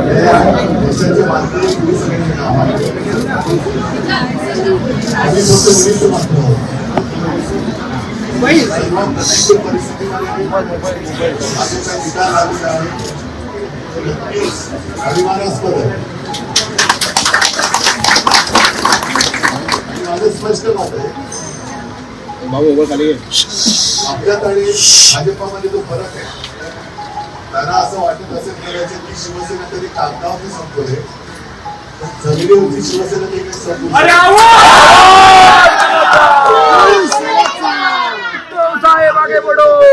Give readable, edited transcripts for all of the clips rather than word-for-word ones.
देशाची माणसं आम्ही फक्त मुलीचं मागतो. परिस्थितीमध्ये आजचा विचार आलेला आहे अभिमानास्पद आहे. माझं स्पष्ट मत आहे आपल्यात आणि भाजपामध्ये जो फरक आहे. त्यांना असं वाटत असेल कदाचित की शिवसेना तरी कागदावरती संपवले पण जमिनीवरची शिवसेना देखील संपवली.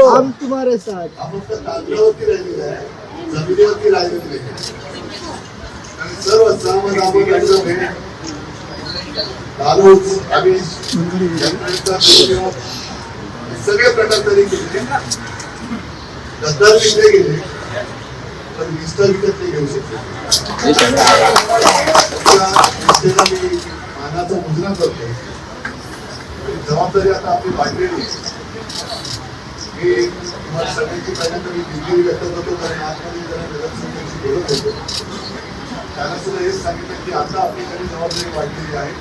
हम तुम्हारे साथ. फक्त कागदावरती राहिलेलं आहे जमिनीवरती राहिलेलं नाही. आणि सर्व सहमत आपण लालूच आम्ही सगळे प्रकार तरी केले. गद्दार विकले गेले पण निष्ठा विकत नाही घेऊ शकतो. मानाचा मुजरा करतो. जबाबदारी आता आपली वाढलेली. मी तुम्हाला सगळ्यांची पहिल्यांदा मी दिलगिरी व्यक्त करतो कारण आजमध्ये जरा नगरसेवकांशी बोलत होतो. त्यांना सुद्धा हेच सांगितलं की आता आपल्याकडे जबाबदारी वाढलेली आहे.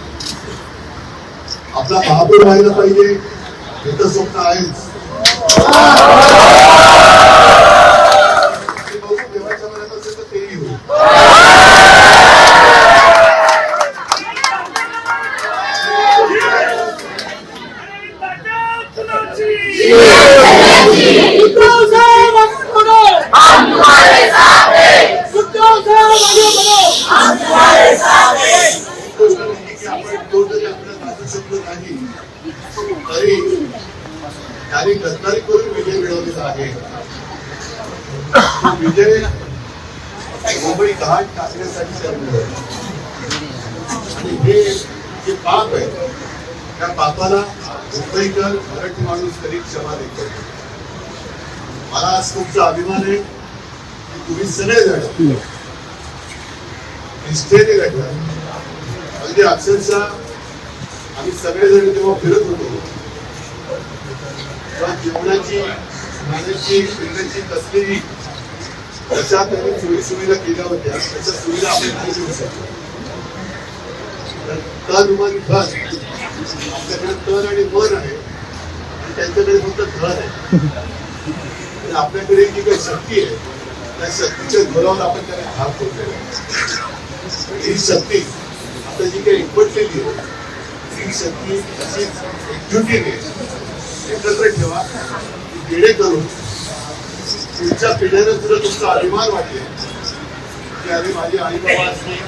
आपला महापौर व्हायला पाहिजे हे तर स्वप्न आहेच. देवाच्या मनात असेल तर तेही होईल. तरी त्यांनी गद्दारी करून विजय मिळवलेला आहे. विजय मुंबई घाट टाकण्यासाठी ठरवलं आणि हे जे पाप आहे त्या पापाला मुंबईकर मराठी माणूस तरी क्षमा देतो. मला आज तुमचा अभिमान आहे की तुम्ही सगळेजण निष्ठेने लढला. अगदी अक्षरशः आम्ही सगळेजण जेव्हा फिरत होतो तेव्हा जेवणाची खाण्याची फिरण्याची कसलीही कशा त्यांनी सोयी सुविधा केल्या होत्या त्याच्या सुविधा आपण नाही देऊ शकतो. तन मन धन आपल्याकडे तन आणि मन आहे आणि त्यांच्याकडे फक्त धन आहे. आणि आपल्याकडे जी काही शक्ती आहे त्या शक्तीच्या जोरावर आपण त्याला भाग पोचलेला आहे. ही शक्ती आता जी काही एकवटलेली आहे ही शक्ती अशीच एकजुटीने एकत्र ठेवा जेणेकरून पुढच्या पिढ्याने सुद्धा तुमचा अभिमान वाटेल की अरे माझे आई बाबा असतील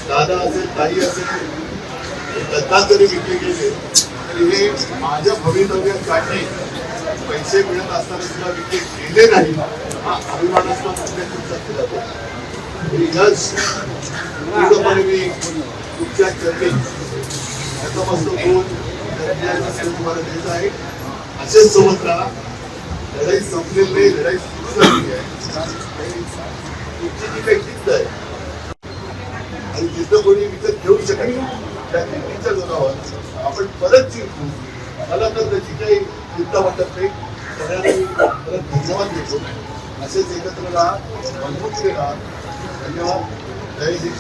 दादा असेल ताई असेल दत्ता जरी विकले गेले तरी हे माझ्या भवितव्यासाठी पैसे मिळत असताना सुद्धा विकले गेले नाही हा अभिमानास्पद तुमचा जातो. यश पूर्णपणे मी तुमच्या चरणी नतमस्तक होऊन तुम्हाला देत आहे. असेच सोबत राहा. लढाई संपलेली नाही लढाई सुरू झालेली आहे. तुमची जी काही जिद्द आहे आणि जिद्द कोणी विकत घेऊ शकत नाही त्या जिद्दीच्या जोरावर आपण परत जिंकू. मला तर त्याची काही चिंता वाटत नाही. सगळ्यांना मी परत धन्यवाद देतो. असेच एकत्र राहा मजबूतीने राहा. धन्यवाद. जय श्री